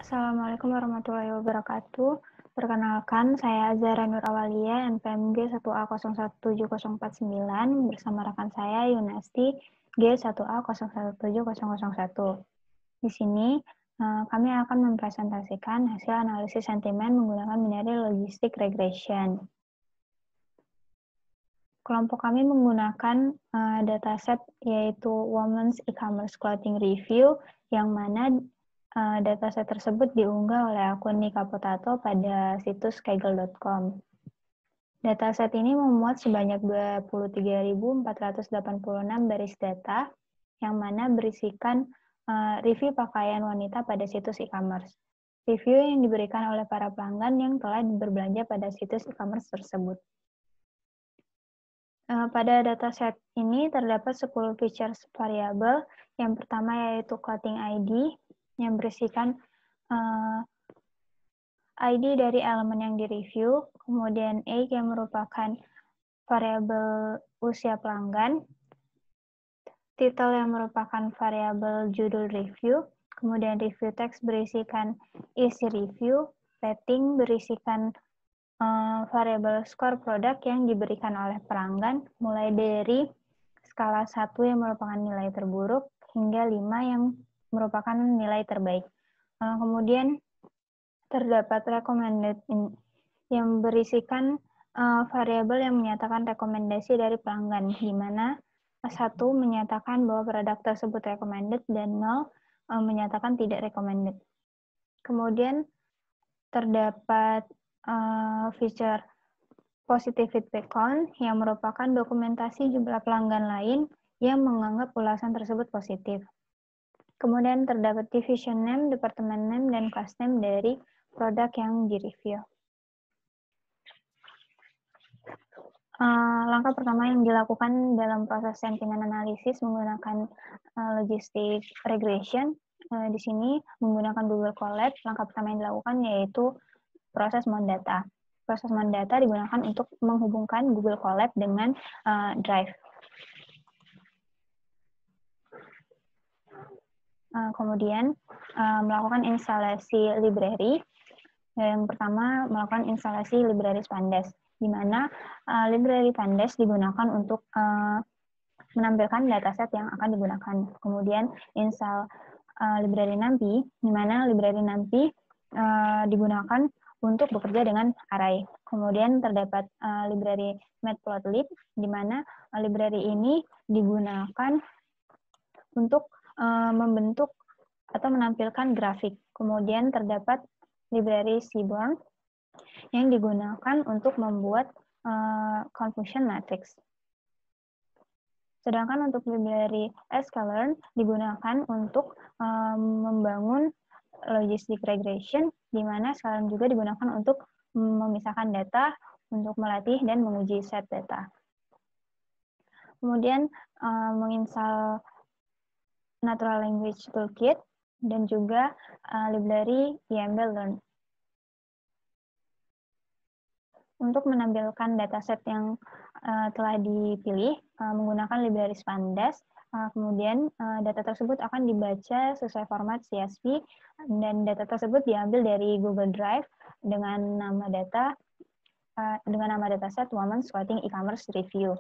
Assalamualaikum warahmatullahi wabarakatuh. Perkenalkan, saya Zahra Nur Awalia, NPMG 1A017049, bersama rekan saya Yunasti G1A017001. Di sini, kami akan mempresentasikan hasil analisis sentimen menggunakan binary logistic regression. Kelompok kami menggunakan dataset yaitu Women's E-commerce Clothing Review, yang mana dataset tersebut diunggah oleh akun Nika Potato pada situs kaggle.com. Dataset ini memuat sebanyak 23.486 baris data, yang mana berisikan review pakaian wanita pada situs e-commerce. Review yang diberikan oleh para pelanggan yang telah berbelanja pada situs e-commerce tersebut. Pada dataset ini terdapat 10 features variabel. Yang pertama yaitu clothing ID, yang berisikan ID dari elemen yang direview, kemudian age yang merupakan variabel usia pelanggan, title yang merupakan variabel judul review, kemudian review text berisikan isi review, rating berisikan variabel skor produk yang diberikan oleh pelanggan, mulai dari skala 1 yang merupakan nilai terburuk hingga 5 yang merupakan nilai terbaik. Kemudian terdapat recommended yang berisikan variabel yang menyatakan rekomendasi dari pelanggan, di mana 1 menyatakan bahwa produk tersebut recommended dan 0 menyatakan tidak recommended. Kemudian terdapat feature positive feedback count yang merupakan dokumentasi jumlah pelanggan lain yang menganggap ulasan tersebut positif. Kemudian terdapat division name, department name, dan class name dari produk yang direview. Langkah pertama yang dilakukan dalam proses sentimen analisis menggunakan logistic regression, di sini menggunakan Google Colab. Langkah pertama yang dilakukan yaitu proses mount data. Proses mount data digunakan untuk menghubungkan Google Colab dengan Drive. Kemudian melakukan instalasi library. Yang pertama melakukan instalasi library Pandas, di mana library Pandas digunakan untuk menampilkan dataset yang akan digunakan. Kemudian install library NumPy, di mana library NumPy digunakan untuk bekerja dengan array. Kemudian terdapat library Matplotlib, di mana library ini digunakan untuk membentuk atau menampilkan grafik. Kemudian terdapat library Seaborn yang digunakan untuk membuat confusion matrix. Sedangkan untuk library sklearn digunakan untuk membangun logistic regression, di mana sklearn juga digunakan untuk memisahkan data, untuk melatih dan menguji set data. Kemudian menginstal Natural Language Toolkit, dan juga library YAML Learn. Untuk menampilkan dataset yang telah dipilih menggunakan library Pandas, kemudian data tersebut akan dibaca sesuai format CSV, dan data tersebut diambil dari Google Drive dengan nama dataset Women's Clothing E-commerce Review.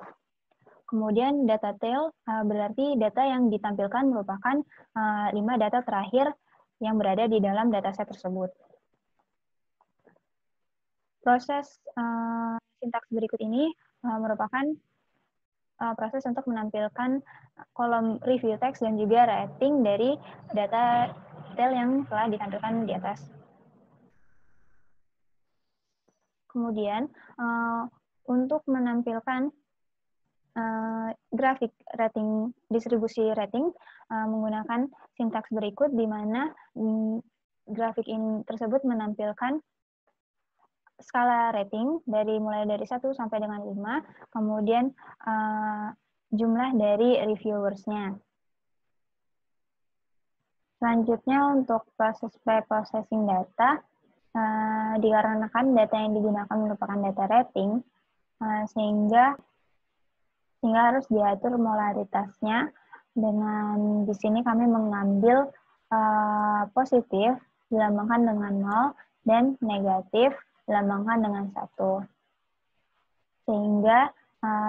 Kemudian data tail berarti data yang ditampilkan merupakan 5 data terakhir yang berada di dalam dataset tersebut. Proses sintaks berikut ini merupakan proses untuk menampilkan kolom review text dan juga rating dari data tail yang telah ditampilkan di atas. Kemudian untuk menampilkan grafik rating, distribusi rating menggunakan sintaks berikut, di mana grafik ini tersebut menampilkan skala rating mulai dari 1 sampai dengan 5, kemudian jumlah dari reviewers-nya. Selanjutnya untuk proses pre-processing data, dikarenakan data yang digunakan merupakan data rating, sehingga harus diatur molaritasnya. Dengan di sini kami mengambil positif dilambangkan dengan 0, dan negatif dilambangkan dengan 1. Sehingga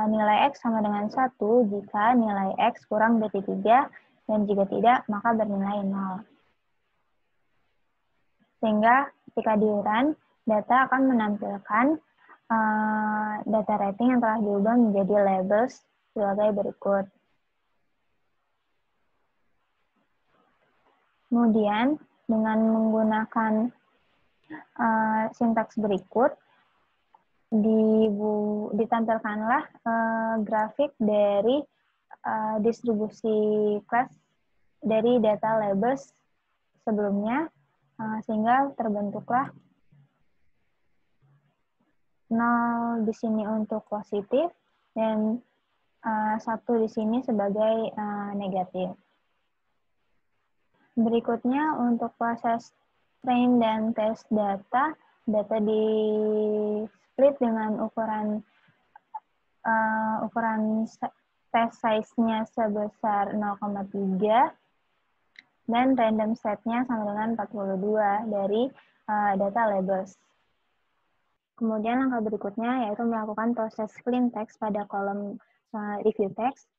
nilai X sama dengan 1 jika nilai X kurang dari 3, dan jika tidak, maka bernilai 0. Sehingga ketika di-run, data akan menampilkan data rating yang telah diubah menjadi labels sebagai berikut. Kemudian, dengan menggunakan sintaks berikut, ditampilkanlah grafik dari distribusi kelas dari data labels sebelumnya, sehingga terbentuklah 0 di sini untuk positif dan 1 di sini sebagai negatif. Berikutnya untuk proses train dan test data di split dengan ukuran test size-nya sebesar 0,3 dan random set-nya sama dengan 42 dari data labels. Kemudian langkah berikutnya yaitu melakukan proses clean text pada kolom review text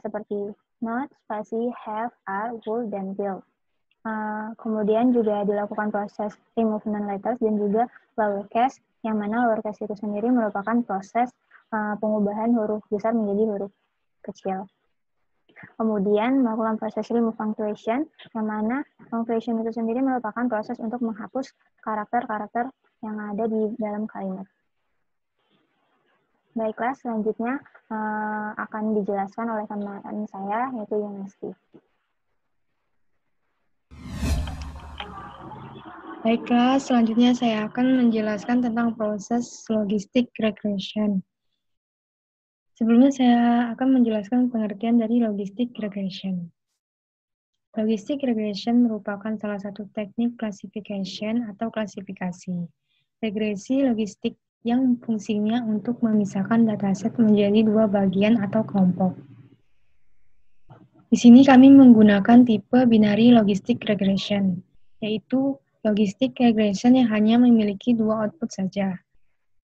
seperti not, spasi, have, are, would, dan will. Kemudian juga dilakukan proses remove non-letters dan juga lowercase, yang mana lowercase itu sendiri merupakan proses pengubahan huruf besar menjadi huruf kecil. Kemudian melakukan proses remove punctuation, yang mana punctuation itu sendiri merupakan proses untuk menghapus karakter-karakter yang ada di dalam kalimat. Baiklah, selanjutnya akan dijelaskan oleh teman saya, yaitu Yunesti. Baiklah, selanjutnya saya akan menjelaskan tentang proses logistic regression. Sebelumnya saya akan menjelaskan pengertian dari logistic regression. Logistic regression merupakan salah satu teknik classification atau klasifikasi. Regresi logistik yang fungsinya untuk memisahkan dataset menjadi 2 bagian atau kelompok. Di sini kami menggunakan tipe binary logistic regression, yaitu logistic regression yang hanya memiliki 2 output saja,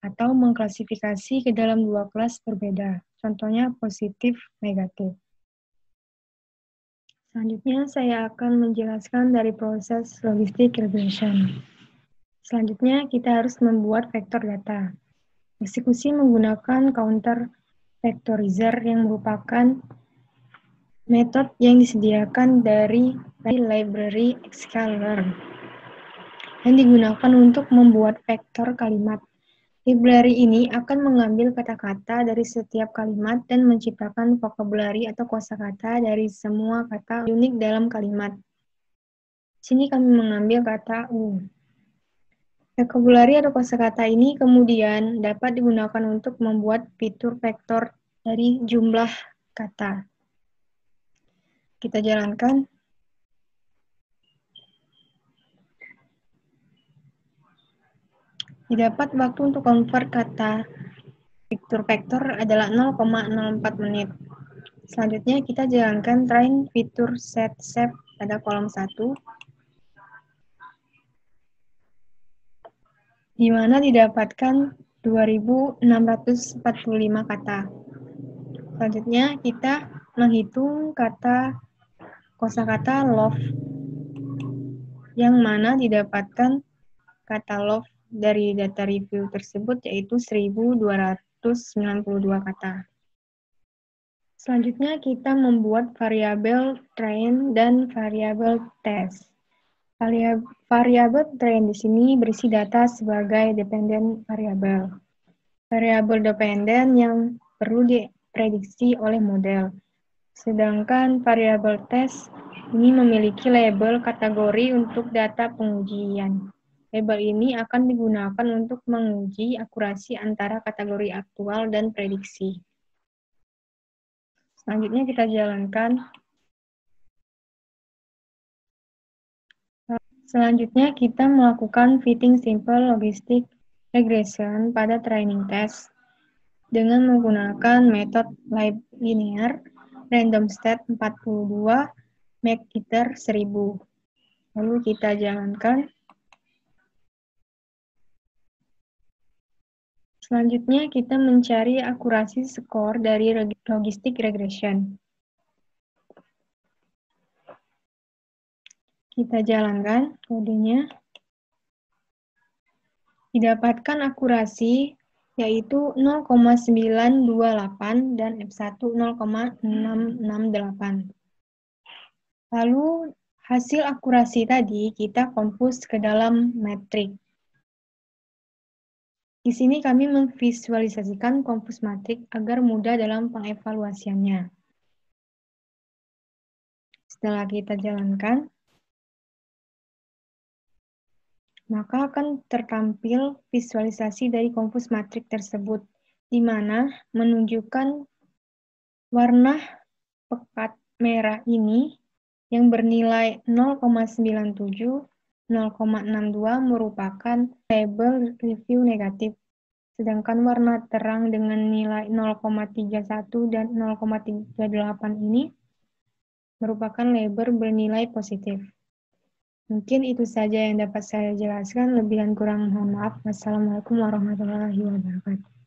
atau mengklasifikasi ke dalam 2 kelas berbeda, contohnya positif, negatif. Selanjutnya, saya akan menjelaskan dari proses logistic regression. Selanjutnya, kita harus membuat vektor data. Eksekusi menggunakan counter vectorizer yang merupakan metode yang disediakan dari library Xcalearn yang digunakan untuk membuat vektor kalimat. Library ini akan mengambil kata-kata dari setiap kalimat dan menciptakan vocabulary atau kosakata dari semua kata unik dalam kalimat. Di sini kami mengambil kata U. Vocabulary atau kosakata ini kemudian dapat digunakan untuk membuat fitur vektor dari jumlah kata. Kita jalankan. Didapat waktu untuk convert kata fitur vektor adalah 0,04 menit. Selanjutnya kita jalankan train fitur set shape pada kolom 1, di mana didapatkan 2.645 kata. Selanjutnya kita menghitung kosakata love, yang mana didapatkan kata love dari data review tersebut yaitu 1.292 kata. Selanjutnya kita membuat variabel train dan variabel test. Variabel train di sini berisi data sebagai dependent variabel. Variabel dependent yang perlu diprediksi oleh model. Sedangkan variabel test ini memiliki label kategori untuk data pengujian. Label ini akan digunakan untuk menguji akurasi antara kategori aktual dan prediksi. Selanjutnya kita jalankan. Selanjutnya kita melakukan fitting simple logistic regression pada training test dengan menggunakan metode linear random state 42 make iter 1000. Lalu kita jalankan. Selanjutnya kita mencari akurasi skor dari logistic regression. Kita jalankan kodenya. Didapatkan akurasi yaitu 0,928 dan F1 0,668. Lalu hasil akurasi tadi kita kompos ke dalam metrik. Di sini kami memvisualisasikan kompos matrik agar mudah dalam pengevaluasiannya. Setelah kita jalankan, maka akan tertampil visualisasi dari kompos matrik tersebut, di mana menunjukkan warna pekat merah ini yang bernilai 0,97, 0,62 merupakan label review negatif, sedangkan warna terang dengan nilai 0,31 dan 0,38 ini merupakan label bernilai positif. Mungkin itu saja yang dapat saya jelaskan, lebih dan kurang mohon maaf. Wassalamualaikum warahmatullahi wabarakatuh.